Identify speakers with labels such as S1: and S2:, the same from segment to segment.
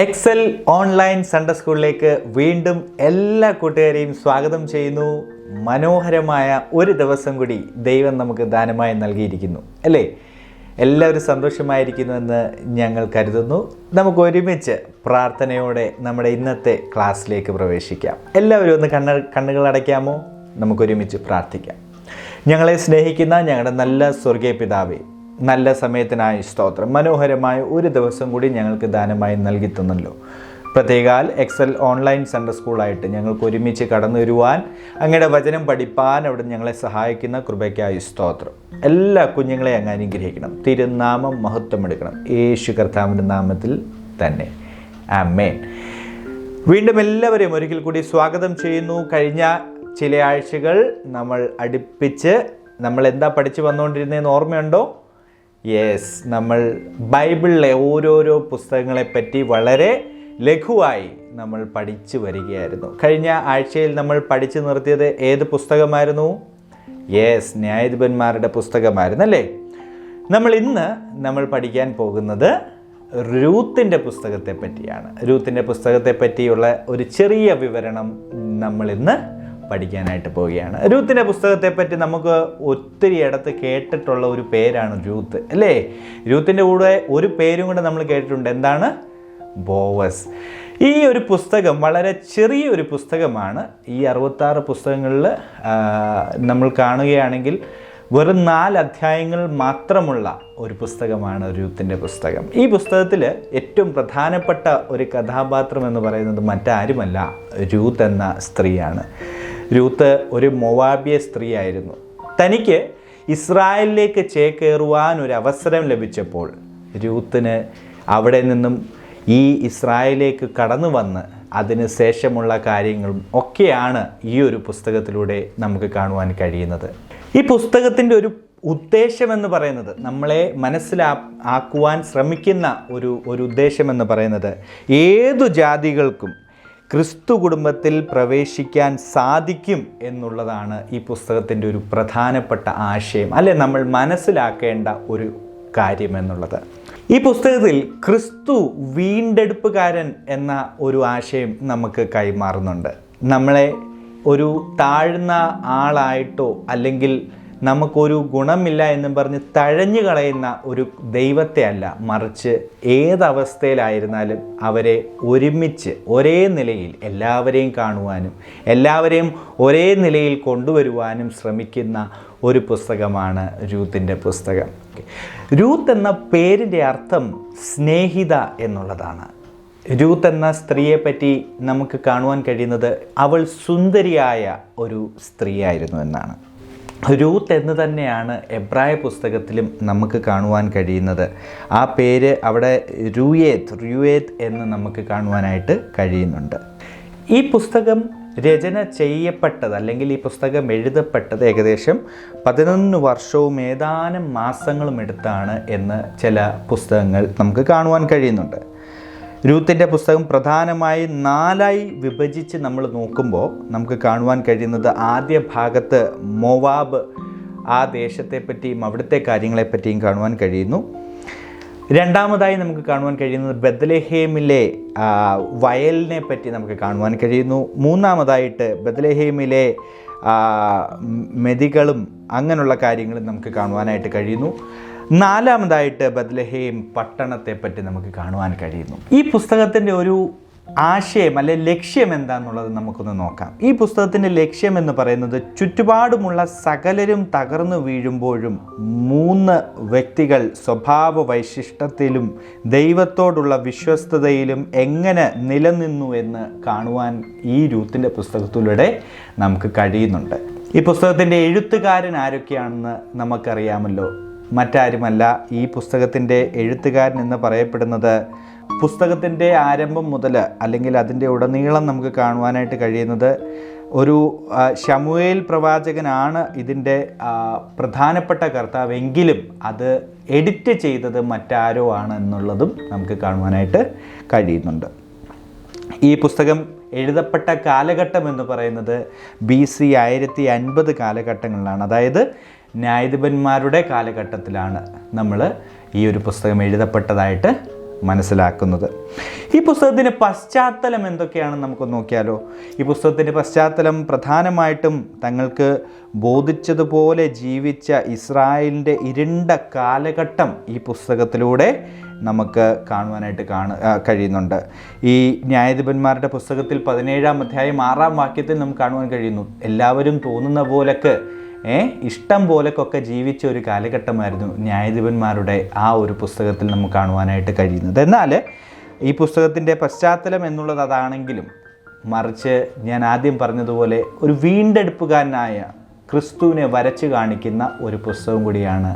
S1: Excel online Sunday സ്കൂളിലേക്ക് വീണ്ടും എല്ലാ കൂട്ടുകാരെയും സ്വാഗതം ചെയ്യുന്നു. മനോഹരമായ ഒരു ദിവസം കൂടി ദൈവം നമുക്ക് ദാനമായി നൽകിയിരിക്കുന്നു അല്ലേ? എല്ലാവരും സന്തോഷമായിരിക്കുന്നുവെന്ന് ഞങ്ങൾ കരുതുന്നു. നമുക്ക് ഒരുമിച്ച് പ്രാർത്ഥനയോടെ നമ്മുടെ ഇന്നത്തെ ക്ലാസ്സിലേക്ക് പ്രവേശിക്കാം. എല്ലാവരും ഒന്ന് കണ്ണുകൾ അടയ്ക്കാമോ? നമുക്കൊരുമിച്ച് പ്രാർത്ഥിക്കാം. ഞങ്ങളെ സ്നേഹിക്കുന്ന ഞങ്ങളുടെ നല്ല സ്വർഗീയ പിതാവേ, നല്ല സമയത്തിനായി സ്തോത്രം. മനോഹരമായ ഒരു ദിവസം കൂടി ഞങ്ങൾക്ക് ദാനമായി നൽകി തന്നല്ലോ. പ്രത്യേകാൽ എക്സൽ ഓൺലൈൻ സൺഡേ സ്കൂളായിട്ട് ഞങ്ങൾക്ക് ഒരുമിച്ച് കടന്നു വരുവാൻ, അങ്ങയുടെ വചനം പഠിപ്പാൻ അവിടെ ഞങ്ങളെ സഹായിക്കുന്ന കൃപയ്ക്കായി സ്തോത്രം. എല്ലാ കുഞ്ഞുങ്ങളെ അങ്ങ് അനുഗ്രഹിക്കണം. തിരുനാമം മഹത്വമെടുക്കണം. യേശു കർത്താവിൻ്റെ നാമത്തിൽ തന്നെ ആമേൻ. വീണ്ടും എല്ലാവരെയും ഒരിക്കൽ കൂടി സ്വാഗതം ചെയ്യുന്നു. കഴിഞ്ഞ ചില ആഴ്ചകൾ നമ്മൾ അടുപ്പിച്ച് നമ്മൾ എന്താ പഠിച്ചു വന്നുകൊണ്ടിരുന്നതെന്ന് ഓർമ്മയുണ്ടോ? യെസ്, നമ്മൾ ബൈബിളിലെ ഓരോരോ പുസ്തകങ്ങളെപ്പറ്റി വളരെ ലഘുവായി നമ്മൾ പഠിച്ചു വരികയായിരുന്നു. കഴിഞ്ഞ ആഴ്ചയിൽ നമ്മൾ പഠിച്ചു നിർത്തിയത് ഏത് പുസ്തകമായിരുന്നു? യെസ്, ന്യായാധിപന്മാരുടെ പുസ്തകമായിരുന്നു അല്ലേ? നമ്മൾ പഠിക്കാൻ പോകുന്നത് രൂത്തിൻ്റെ പുസ്തകത്തെ പറ്റിയാണ്. രൂത്തിൻ്റെ പുസ്തകത്തെ പറ്റിയുള്ള ഒരു ചെറിയ വിവരണം നമ്മളിന്ന് പഠിക്കാനായിട്ട് പോവുകയാണ്. രൂത്തിൻ്റെ പുസ്തകത്തെപ്പറ്റി നമുക്ക് ഒത്തിരി ഇടത്ത് കേട്ടിട്ടുള്ള ഒരു പേരാണ് രൂത്ത് അല്ലേ? രൂത്തിൻ്റെ കൂടെ ഒരു പേരും കൂടെ നമ്മൾ കേട്ടിട്ടുണ്ട്. എന്താണ്? ബോവസ്. ഈ ഒരു പുസ്തകം വളരെ ചെറിയൊരു പുസ്തകമാണ്. ഈ 66 പുസ്തകങ്ങളിൽ നമ്മൾ കാണുകയാണെങ്കിൽ വെറും 4 അധ്യായങ്ങൾ മാത്രമുള്ള ഒരു പുസ്തകമാണ് രൂത്തിൻ്റെ പുസ്തകം. ഈ പുസ്തകത്തിൽ ഏറ്റവും പ്രധാനപ്പെട്ട ഒരു കഥാപാത്രം എന്ന് പറയുന്നത് മറ്റാരുമല്ല, രൂത്ത് എന്ന സ്ത്രീയാണ്. രൂത്ത് ഒരു മൊവാബിയ സ്ത്രീയായിരുന്നു. തനിക്ക് ഇസ്രായേലിലേക്ക് ചേക്കേറുവാൻ ഒരു അവസരം ലഭിച്ചപ്പോൾ രൂത്തിന് അവിടെ നിന്നും ഈ ഇസ്രായേലിലേക്ക് കടന്നു വന്ന് അതിന് ശേഷമുള്ള കാര്യങ്ങളും ഒക്കെയാണ് ഈ ഒരു പുസ്തകത്തിലൂടെ നമുക്ക് കാണുവാൻ കഴിയുന്നത്. ഈ പുസ്തകത്തിൻ്റെ ഒരു ഉദ്ദേശമെന്ന് പറയുന്നത്, നമ്മളെ മനസ്സിലാക്കുവാൻ ശ്രമിക്കുന്ന ഒരു ഉദ്ദേശമെന്ന് പറയുന്നത്, ഏതു ജാതികൾക്കും ക്രിസ്തു കുടുംബത്തിൽ പ്രവേശിക്കാൻ സാധിക്കും എന്നുള്ളതാണ് ഈ പുസ്തകത്തിൻ്റെ ഒരു പ്രധാനപ്പെട്ട ആശയം, അല്ലെ നമ്മൾ മനസ്സിലാക്കേണ്ട ഒരു കാര്യം എന്നുള്ളത്. ഈ പുസ്തകത്തിൽ ക്രിസ്തു വീണ്ടെടുപ്പുകാരൻ എന്ന ഒരു ആശയം നമുക്ക് കൈമാറുന്നുണ്ട്. നമ്മളെ ഒരു താഴ്ന്ന ആളായിട്ടോ അല്ലെങ്കിൽ നമുക്കൊരു ഗുണമില്ല എന്നും പറഞ്ഞ് തഴഞ്ഞു കളയുന്ന ഒരു ദൈവത്തെ അല്ല, മറിച്ച് ഏതവസ്ഥയിലായിരുന്നാലും അവരെ ഒരുമിച്ച് ഒരേ നിലയിൽ എല്ലാവരെയും കാണുവാനും എല്ലാവരെയും ഒരേ നിലയിൽ കൊണ്ടുവരുവാനും ശ്രമിക്കുന്ന ഒരു പുസ്തകമാണ് രൂത്തിൻ്റെ പുസ്തകം. രൂത്ത് എന്ന പേരിൻ്റെ അർത്ഥം സ്നേഹിത എന്നുള്ളതാണ്. രൂത്ത് എന്ന സ്ത്രീയെപ്പറ്റി നമുക്ക് കാണുവാൻ കഴിയുന്നത് അവൾ സുന്ദരിയായ ഒരു സ്ത്രീയായിരുന്നു എന്നാണ്. രൂത്ത് എന്ന് തന്നെയാണ് എബ്രായ പുസ്തകത്തിലും നമുക്ക് കാണുവാൻ കഴിയുന്നത്. ആ പേര് അവിടെ രുയേത്ത് എന്ന് നമുക്ക് കാണുവാനായിട്ട് കഴിയുന്നുണ്ട്. ഈ പുസ്തകം രചന ചെയ്യപ്പെട്ടത് അല്ലെങ്കിൽ ഈ പുസ്തകം എഴുതപ്പെട്ടത് ഏകദേശം 11 വർഷവും ഏതാനും മാസങ്ങളും എടുത്താണ് എന്ന് ചില പുസ്തകങ്ങൾ നമുക്ക് കാണുവാൻ കഴിയുന്നുണ്ട്. രൂത്തിൻ്റെ പുസ്തകം പ്രധാനമായി 4ആയി വിഭജിച്ച് നമ്മൾ നോക്കുമ്പോൾ നമുക്ക് കാണുവാൻ കഴിയുന്നത്, ആദ്യ ഭാഗത്ത് മോവാബ് ആ ദേശത്തെപ്പറ്റിയും അവിടുത്തെ കാര്യങ്ങളെപ്പറ്റിയും കാണുവാൻ കഴിയുന്നു. രണ്ടാമതായി നമുക്ക് കാണുവാൻ കഴിയുന്നത് ബത്ലഹേമിലെ വയലിനെ പറ്റി നമുക്ക് കാണുവാൻ കഴിയുന്നു. മൂന്നാമതായിട്ട് ബത്ലഹേമിലെ മെതികളും അങ്ങനെയുള്ള കാര്യങ്ങളും നമുക്ക് കാണുവാനായിട്ട് കഴിയുന്നു. നാലാമതായിട്ട് ബത്ലഹേം പട്ടണത്തെ പറ്റി നമുക്ക് കാണുവാൻ കഴിയുന്നു. ഈ പുസ്തകത്തിൻ്റെ ഒരു ആശയം അല്ലെ ലക്ഷ്യം എന്താണെന്നുള്ളത് നമുക്കൊന്ന് നോക്കാം. ഈ പുസ്തകത്തിൻ്റെ ലക്ഷ്യം എന്ന് പറയുന്നത്, ചുറ്റുപാടുമുള്ള സകലരും തകർന്നു വീഴുമ്പോഴും 3 വ്യക്തികൾ സ്വഭാവ വൈശിഷ്ട്യത്തിലും ദൈവത്തോടുള്ള വിശ്വസ്തതയിലും എങ്ങനെ നിലനിന്നു എന്ന് കാണുവാൻ ഈ രൂത്തിൻ്റെ പുസ്തകത്തിലൂടെ നമുക്ക് കഴിയുന്നുണ്ട്. ഈ പുസ്തകത്തിൻ്റെ എഴുത്തുകാരൻ ആരൊക്കെയാണെന്ന് നമുക്കറിയാമല്ലോ. മറ്റാരുമല്ല, ഈ പുസ്തകത്തിൻ്റെ എഴുത്തുകാരൻ എന്ന് പറയപ്പെടുന്നത്, പുസ്തകത്തിൻ്റെ ആരംഭം മുതൽ അല്ലെങ്കിൽ അതിൻ്റെ ഉടനീളം നമുക്ക് കാണുവാനായിട്ട് കഴിയുന്നത് ഒരു ശമൂവേൽ പ്രവാചകനാണ് ഇതിൻ്റെ പ്രധാനപ്പെട്ട കർത്താവെങ്കിലും അത് എഡിറ്റ് ചെയ്തത് മറ്റാരോ ആണ് എന്നുള്ളതും നമുക്ക് കാണുവാനായിട്ട് കഴിയുന്നുണ്ട്. ഈ പുസ്തകം എഴുതപ്പെട്ട കാലഘട്ടം എന്ന് പറയുന്നത് BC 1050 കാലഘട്ടങ്ങളിലാണ്. അതായത് ന്യായാധിപന്മാരുടെ കാലഘട്ടത്തിലാണ് നമ്മൾ ഈ ഒരു പുസ്തകം എഴുതപ്പെട്ടതായിട്ട് മനസ്സിലാക്കുന്നത്. ഈ പുസ്തകത്തിൻ്റെ പശ്ചാത്തലം എന്തൊക്കെയാണെന്ന് നമുക്ക് നോക്കിയാലോ. ഈ പുസ്തകത്തിൻ്റെ പശ്ചാത്തലം പ്രധാനമായിട്ടും തങ്ങൾക്ക് ബോധിച്ചതുപോലെ ജീവിച്ച ഇസ്രായേലിൻ്റെ ഇരുണ്ട കാലഘട്ടം ഈ പുസ്തകത്തിലൂടെ നമുക്ക് കാണുവാനായിട്ട് കഴിയുന്നുണ്ട്. ഈ ന്യായാധിപന്മാരുടെ പുസ്തകത്തിൽ 17-ാം അധ്യായം 6-ാം വാക്യത്തിൽ നമുക്ക് കാണുവാൻ കഴിയുന്നു, എല്ലാവരും തോന്നുന്ന പോലൊക്കെ ഇഷ്ടം പോലൊക്കെ ജീവിച്ച ഒരു കാലഘട്ടമായിരുന്നു ന്യായാധിപന്മാരുടെ ആ ഒരു പുസ്തകത്തിൽ നമുക്ക് കാണുവാനായിട്ട് കഴിയുന്നത്. എന്നാൽ ഈ പുസ്തകത്തിൻ്റെ പശ്ചാത്തലം എന്നുള്ളത് അതാണെങ്കിലും മറിച്ച് ഞാൻ ആദ്യം പറഞ്ഞതുപോലെ ഒരു വീണ്ടെടുപ്പുകാരനായ ക്രിസ്തുവിനെ വരച്ച് കാണിക്കുന്ന ഒരു പുസ്തകം കൂടിയാണ്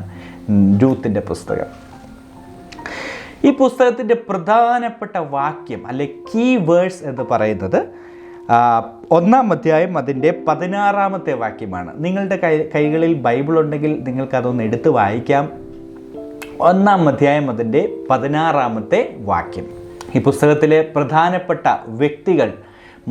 S1: രൂത്തിൻ്റെ പുസ്തകം. ഈ പുസ്തകത്തിൻ്റെ പ്രധാനപ്പെട്ട വാക്യം അല്ലെ കീ വേഴ്സ് എന്ന് പറയുന്നത് 1-ാം അധ്യായം അതിൻ്റെ 16-ാമത്തെ വാക്യമാണ്. നിങ്ങളുടെ കൈകളിൽ ബൈബിൾ ഉണ്ടെങ്കിൽ നിങ്ങൾക്കതൊന്ന് എടുത്ത് വായിക്കാം. 1-ാം അധ്യായം അതിൻ്റെ 16-ാമത്തെ വാക്യം. ഈ പുസ്തകത്തിലെ പ്രധാനപ്പെട്ട വ്യക്തികൾ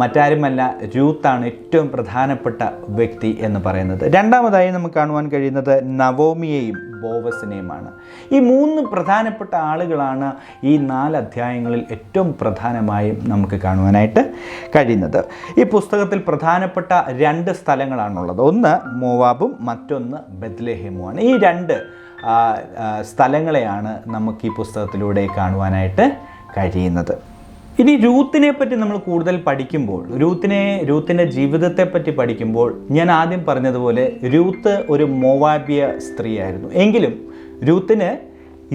S1: മറ്റാരുമല്ല, രൂത്താണ് ഏറ്റവും പ്രധാനപ്പെട്ട വ്യക്തി എന്ന് പറയുന്നത്. രണ്ടാമതായി നമുക്ക് കാണുവാൻ കഴിയുന്നത് നവോമിയെയും ബോവസിനെയുമാണ്. ഈ 3 പ്രധാനപ്പെട്ട ആളുകളാണ് ഈ 4 അധ്യായങ്ങളിൽ ഏറ്റവും പ്രധാനമായും നമുക്ക് കാണുവാനായിട്ട് കഴിയുന്നത്. ഈ പുസ്തകത്തിൽ പ്രധാനപ്പെട്ട 2 സ്ഥലങ്ങളാണുള്ളത്. ഒന്ന് മോവാബും മറ്റൊന്ന് ബെത്ലഹേമുമാണ്. ഈ 2 സ്ഥലങ്ങളെയാണ് നമുക്ക് ഈ പുസ്തകത്തിലൂടെ കാണുവാനായിട്ട് കഴിയുന്നത്. ഇനി രൂത്തിനെ പറ്റി നമ്മൾ കൂടുതൽ പഠിക്കുമ്പോൾ, രൂത്തിൻ്റെ ജീവിതത്തെ പറ്റി പഠിക്കുമ്പോൾ ഞാൻ ആദ്യം പറഞ്ഞതുപോലെ രൂത്ത് ഒരു മോവാബിയ സ്ത്രീയായിരുന്നു. എങ്കിലും രൂത്തിന്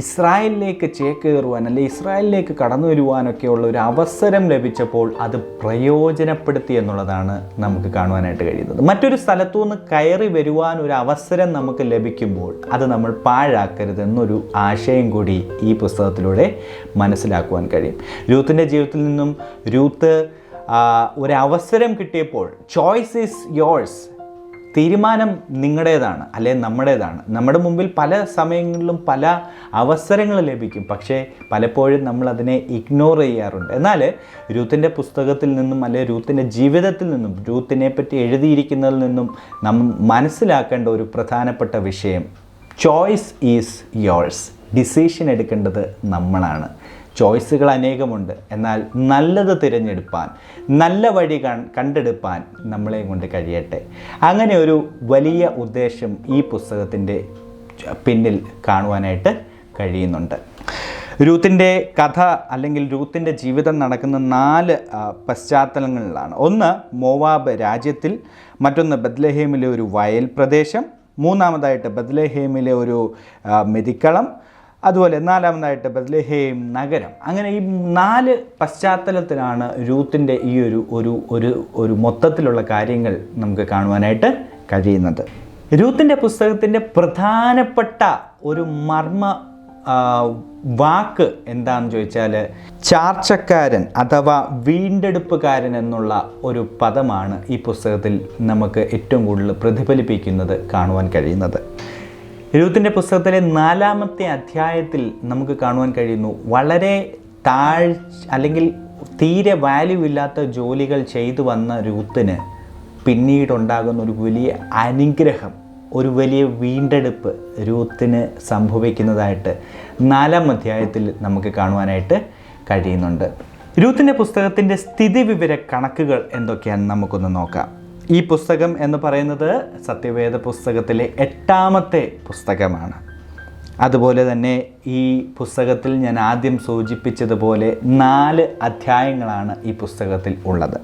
S1: ഇസ്രായേലിലേക്ക് ചേക്കേറുവാൻ അല്ലെ ഇസ്രായേലിലേക്ക് കടന്നു വരുവാനൊക്കെയുള്ള ഒരു അവസരം ലഭിച്ചപ്പോൾ അത് പ്രയോജനപ്പെടുത്തി എന്നുള്ളതാണ് നമുക്ക് കാണുവാനായിട്ട് കഴിയുന്നത്. മറ്റൊരു സ്ഥലത്തു നിന്ന് കയറി വരുവാൻ ഒരു അവസരം നമുക്ക് ലഭിക്കുമ്പോൾ അത് നമ്മൾ പാഴാക്കരുത് എന്നൊരു ആശയം കൂടി ഈ പുസ്തകത്തിലൂടെ മനസ്സിലാക്കുവാൻ കഴിയും. രൂത്തിൻ്റെ ജീവിതത്തിൽ നിന്നും രൂത്ത് ഒരവസരം കിട്ടിയപ്പോൾ ചോയ്സ് ഈസ് യോഴ്സ്, തീരുമാനം നിങ്ങളുടേതാണ് അല്ലെ നമ്മുടേതാണ്. നമ്മുടെ മുമ്പിൽ പല സമയങ്ങളിലും പല അവസരങ്ങൾ ലഭിക്കും, പക്ഷേ പലപ്പോഴും നമ്മൾ അതിനെ ഇഗ്നോർ ചെയ്യാറുണ്ട്. എന്നാൽ രൂത്തിൻ്റെ പുസ്തകത്തിൽ നിന്നും അല്ലെ രൂത്തിൻ്റെ ജീവിതത്തിൽ നിന്നും രൂത്തിനെ പറ്റി എഴുതിയിരിക്കുന്നതിൽ നിന്നും നാം മനസ്സിലാക്കേണ്ട ഒരു പ്രധാനപ്പെട്ട വിഷയം, ചോയ്സ് ഈസ് യോഴ്സ്. ഡിസിഷൻ എടുക്കേണ്ടത് നമ്മളാണ്. ചോയ്സുകൾ അനേകമുണ്ട്, എന്നാൽ നല്ലത് തിരഞ്ഞെടുപ്പാൻ, നല്ല വഴി കണ്ടെടുപ്പാൻ നമ്മളെ കൊണ്ട് കഴിയട്ടെ. അങ്ങനെ ഒരു വലിയ ഉദ്ദേശം ഈ പുസ്തകത്തിൻ്റെ പിന്നിൽ കാണുവാനായിട്ട് കഴിയുന്നുണ്ട്. രൂത്തിൻ്റെ കഥ അല്ലെങ്കിൽ രൂത്തിൻ്റെ ജീവിതം നടക്കുന്ന 4 പശ്ചാത്തലങ്ങളിലാണ്. ഒന്ന് മോവാബ് രാജ്യത്തിൽ, മറ്റൊന്ന് ബെത്ലഹേമിലെ ഒരു വയൽ പ്രദേശം, മൂന്നാമതായിട്ട് ബെത്ലഹേമിലെ ഒരു മെതിക്കളം, അതുപോലെ 4-ാമതായിട്ട് ബെത്ലഹേം നഗരം. അങ്ങനെ ഈ 4 പശ്ചാത്തലത്തിലാണ് രൂത്തിൻ്റെ ഈ ഒരു മൊത്തത്തിലുള്ള കാര്യങ്ങൾ നമുക്ക് കാണുവാനായിട്ട് കഴിയുന്നത്. രൂത്തിൻ്റെ പുസ്തകത്തിൻ്റെ പ്രധാനപ്പെട്ട ഒരു മർമ്മ വാക്ക് എന്താണെന്ന് ചോദിച്ചാൽ ചാർച്ചക്കാരൻ അഥവാ വീണ്ടെടുപ്പുകാരൻ എന്നുള്ള ഒരു പദമാണ് ഈ പുസ്തകത്തിൽ നമുക്ക് ഏറ്റവും കൂടുതൽ പ്രതിഫലിപ്പിക്കുന്നത് കാണുവാൻ കഴിയുന്നത്. രൂത്തിൻ്റെ പുസ്തകത്തിലെ 4-ാമത്തെ അധ്യായത്തിൽ നമുക്ക് കാണുവാൻ കഴിയുന്നു, വളരെ അല്ലെങ്കിൽ തീരെ വാല്യൂ ഇല്ലാത്ത ജോലികൾ ചെയ്തു വന്ന രൂത്തിന് പിന്നീടുണ്ടാകുന്ന ഒരു വലിയ അനുഗ്രഹം, ഒരു വലിയ വീണ്ടെടുപ്പ് രൂത്തിന് സംഭവിക്കുന്നതായിട്ട് 4-ാം അധ്യായത്തിൽ നമുക്ക് കാണുവാനായിട്ട് കഴിയുന്നുണ്ട്. രൂത്തിൻ്റെ പുസ്തകത്തിൻ്റെ സ്ഥിതിവിവര കണക്കുകൾ എന്തൊക്കെയാണെന്ന് നമുക്കൊന്ന് നോക്കാം. ഈ പുസ്തകം എന്ന് പറയുന്നത് സത്യവേദ പുസ്തകത്തിലെ 8-ാമത്തെ പുസ്തകമാണ്. അതുപോലെ തന്നെ ഈ പുസ്തകത്തിൽ ഞാൻ ആദ്യം സൂചിപ്പിച്ചതുപോലെ 4 അധ്യായങ്ങളാണ് ഈ പുസ്തകത്തിൽ ഉള്ളത്.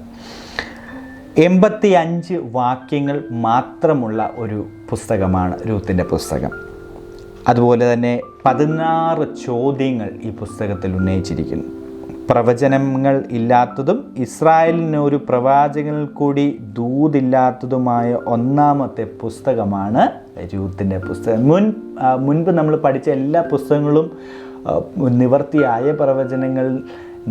S1: 85 വാക്യങ്ങൾ മാത്രമുള്ള ഒരു പുസ്തകമാണ് രൂത്തിൻ്റെ പുസ്തകം. അതുപോലെ തന്നെ 16 ചോദ്യങ്ങൾ ഈ പുസ്തകത്തിൽ ഉന്നയിച്ചിരിക്കുന്നു. പ്രവചനങ്ങൾ ഇല്ലാത്തതും ഇസ്രായേലിന് ഒരു പ്രവാചകനിൽ കൂടി ദൂതില്ലാത്തതുമായ 1-ാമത്തെ പുസ്തകമാണ് രൂത്തിൻ്റെ പുസ്തകം. മുൻപ് നമ്മൾ പഠിച്ച എല്ലാ പുസ്തകങ്ങളും നിവർത്തിയായ പ്രവചനങ്ങൾ,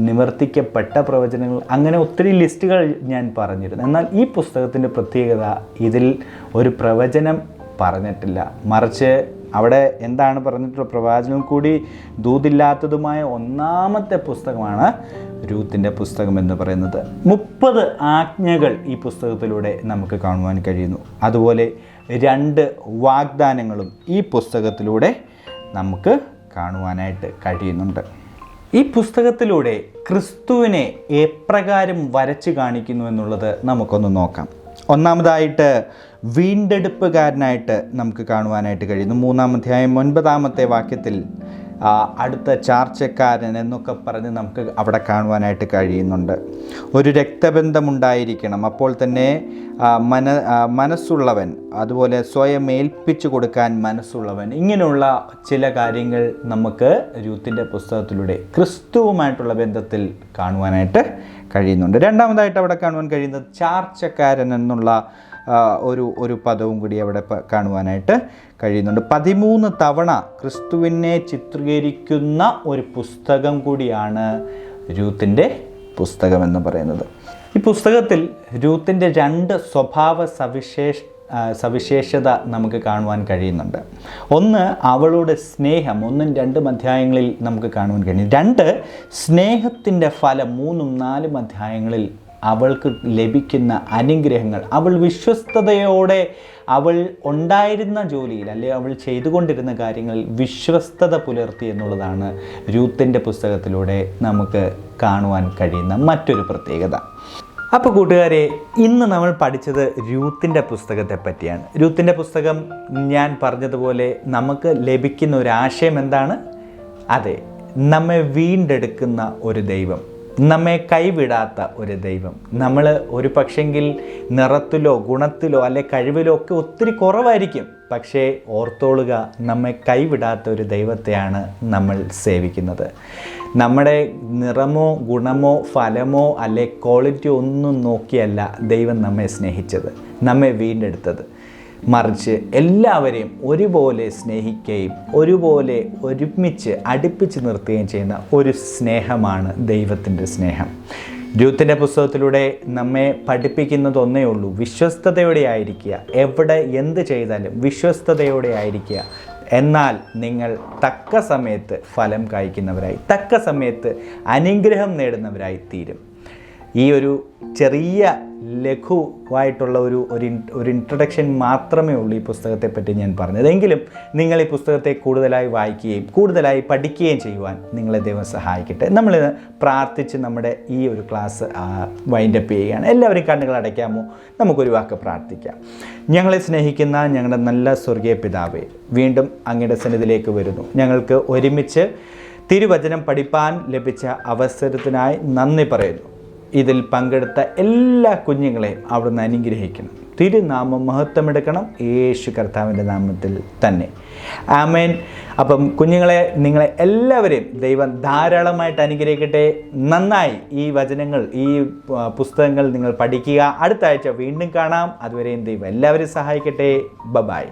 S1: നിവർത്തിക്കപ്പെട്ട പ്രവചനങ്ങൾ, അങ്ങനെ ഒത്തിരി ലിസ്റ്റുകൾ ഞാൻ പറഞ്ഞിരുന്നു. എന്നാൽ ഈ പുസ്തകത്തിൻ്റെ പ്രത്യേകത, ഇതിൽ ഒരു പ്രവചനം പറഞ്ഞിട്ടില്ല, മറിച്ച് അവിടെ എന്താണ് പറഞ്ഞിട്ടുള്ള പ്രവാചകൻ കൂടി ദൂതില്ലാത്തതുമായ 1-ാമത്തെ പുസ്തകമാണ് രൂത്തിൻ്റെ പുസ്തകം എന്ന് പറയുന്നത്. 30 ആജ്ഞകൾ ഈ പുസ്തകത്തിലൂടെ നമുക്ക് കാണുവാൻ കഴിയുന്നു. അതുപോലെ 2 വാഗ്ദാനങ്ങളും ഈ പുസ്തകത്തിലൂടെ നമുക്ക് കാണുവാനായിട്ട് കഴിയുന്നുണ്ട്. ഈ പുസ്തകത്തിലൂടെ ക്രിസ്തുവിനെ എപ്രകാരം വരച്ചു കാണിക്കുന്നു എന്നുള്ളത് നമുക്കൊന്ന് നോക്കാം. ഒന്നാമതായിട്ട് വീണ്ടെടുപ്പുകാരനായിട്ട് നമുക്ക് കാണുവാനായിട്ട് കഴിയുന്നു. 3-ാം അധ്യായം 9-ാമത്തെ വാക്യത്തിൽ അടുത്ത ചാർച്ചക്കാരൻ എന്നൊക്കെ പറഞ്ഞ് നമുക്ക് അവിടെ കാണുവാനായിട്ട് കഴിയുന്നുണ്ട്. ഒരു രക്തബന്ധമുണ്ടായിരിക്കണം, അപ്പോൾ തന്നെ മനസ്സുള്ളവൻ, അതുപോലെ സ്വയം ഏൽപ്പിച്ചു കൊടുക്കാൻ മനസ്സുള്ളവൻ. ഇങ്ങനെയുള്ള ചില കാര്യങ്ങൾ നമുക്ക് രൂത്തിൻ്റെ പുസ്തകത്തിലൂടെ ക്രിസ്തുവുമായിട്ടുള്ള ബന്ധത്തിൽ കാണുവാനായിട്ട് കഴിയുന്നുണ്ട്. രണ്ടാമതായിട്ട് അവിടെ കാണുവാൻ കഴിയുന്നത് ചാർച്ചക്കാരൻ എന്നുള്ള ഒരു പദവും കൂടി അവിടെ കാണുവാനായിട്ട് കഴിയുന്നുണ്ട്. 13 തവണ ക്രിസ്തുവിനെ ചിത്രീകരിക്കുന്ന ഒരു പുസ്തകം കൂടിയാണ് രൂത്തിൻ്റെ പുസ്തകം എന്ന് പറയുന്നത്. ഈ പുസ്തകത്തിൽ രൂത്തിൻ്റെ 2 സ്വഭാവ സവിശേഷത നമുക്ക് കാണുവാൻ കഴിയുന്നുണ്ട്. ഒന്ന്, അവളുടെ സ്നേഹം. 1-2 അധ്യായങ്ങളിൽ നമുക്ക് കാണുവാൻ കഴിയും. 2, സ്നേഹത്തിൻ്റെ ഫലം. 3-4 അധ്യായങ്ങളിൽ അവൾക്ക് ലഭിക്കുന്ന അനുഗ്രഹങ്ങൾ. അവൾ വിശ്വസ്തയോടെ അവൾ ഉണ്ടായിരുന്ന ജോലിയിൽ, അല്ലെങ്കിൽ അവൾ ചെയ്തുകൊണ്ടിരുന്ന കാര്യങ്ങളിൽ വിശ്വസ്തത പുലർത്തി എന്നുള്ളതാണ് രൂത്തിൻ്റെ പുസ്തകത്തിലൂടെ നമുക്ക് കാണുവാൻ കഴിയുന്ന മറ്റൊരു പ്രത്യേകത. അപ്പോൾ കൂട്ടുകാരെ, ഇന്ന് നമ്മൾ പഠിച്ചത് രൂത്തിൻ്റെ പുസ്തകത്തെ പറ്റിയാണ്. രൂത്തിൻ്റെ പുസ്തകം ഞാൻ പറഞ്ഞതുപോലെ നമുക്ക് ലഭിക്കുന്ന ഒരു ആശയം എന്താണ്? അതെ, നമ്മെ വീണ്ടെടുക്കുന്ന ഒരു ദൈവം, നമ്മെ കൈവിടാത്ത ഒരു ദൈവം. നമ്മൾ ഒരു പക്ഷെങ്കിൽ നിറത്തിലോ ഗുണത്തിലോ അല്ലെ കഴിവിലോ ഒക്കെ ഒത്തിരി കുറവായിരിക്കും, പക്ഷേ ഓർത്തോളുക, നമ്മെ കൈവിടാത്ത ഒരു ദൈവത്തെയാണ് നമ്മൾ സേവിക്കുന്നത്. നമ്മുടെ നിറമോ ഗുണമോ ഫലമോ അല്ലെ ക്വാളിറ്റി ഒന്നും നോക്കിയല്ല ദൈവം നമ്മെ സ്നേഹിച്ചത്, നമ്മെ വീണ്ടെടുത്തത്. മറിച്ച് എല്ലാവരെയും ഒരുപോലെ സ്നേഹിക്കുകയും ഒരുപോലെ ഒരുമിച്ച് അടുപ്പിച്ച് നിർത്തുകയും ചെയ്യുന്ന ഒരു സ്നേഹമാണ് ദൈവത്തിൻ്റെ സ്നേഹം. രൂത്തിൻ്റെ പുസ്തകത്തിലൂടെ നമ്മെ പഠിപ്പിക്കുന്നത് ഒന്നേ ഉള്ളൂ: വിശ്വസ്തയോടെ ആയിരിക്കുക. എവിടെ എന്ത് ചെയ്താലും വിശ്വസ്തയോടെ ആയിരിക്കുക. എന്നാൽ നിങ്ങൾ തക്ക സമയത്ത് ഫലം കായ്ക്കുന്നവരായി, തക്ക സമയത്ത് അനുഗ്രഹം നേടുന്നവരായി തീരും. ഈ ഒരു ചെറിയ ലഘുവായിട്ടുള്ള ഒരു ഇൻട്രൊഡക്ഷൻ മാത്രമേ ഉള്ളൂ ഈ പുസ്തകത്തെപ്പറ്റി ഞാൻ പറഞ്ഞത്. എങ്കിലും നിങ്ങൾ ഈ പുസ്തകത്തെ കൂടുതലായി വായിക്കുകയും കൂടുതലായി പഠിക്കുകയും ചെയ്യുവാൻ നിങ്ങളെ ദൈവം സഹായിക്കട്ടെ. നമ്മൾ പ്രാർത്ഥിച്ച് നമ്മുടെ ഈ ഒരു ക്ലാസ് വൈൻഡപ്പ് ചെയ്യുകയാണ്. എല്ലാവരും കണ്ണുകൾ അടയ്ക്കാമോ? നമുക്കൊരു വാക്ക് പ്രാർത്ഥിക്കാം. ഞങ്ങളെ സ്നേഹിക്കുന്ന ഞങ്ങളുടെ നല്ല സ്വർഗീയ പിതാവേ, വീണ്ടും അങ്ങയുടെ സന്നിധിയിലേക്ക് വരുന്നു. ഞങ്ങൾക്ക് ഒരുമിച്ച് തിരുവചനം പഠിപ്പാൻ ലഭിച്ച അവസരത്തിനായി നന്ദി പറയുന്നു. ഇതിൽ പങ്കെടുത്ത എല്ലാ കുഞ്ഞുങ്ങളെയും അവിടുന്ന് അനുഗ്രഹിക്കണം. തിരുനാമം മഹത്വമെടുക്കണം, യേശു കർത്താവിൻ്റെ നാമത്തിൽ തന്നെ. ആമേൻ. അപ്പം കുഞ്ഞുങ്ങളെ, നിങ്ങളെ എല്ലാവരെയും ദൈവം ധാരാളമായിട്ട് അനുഗ്രഹിക്കട്ടെ. നന്നായി ഈ വചനങ്ങൾ, ഈ പുസ്തകങ്ങൾ നിങ്ങൾ പഠിക്കുക. അടുത്ത ആഴ്ച വീണ്ടും കാണാം. അതുവരെയും ദൈവം എല്ലാവരെയും സഹായിക്കട്ടെ. ബൈ.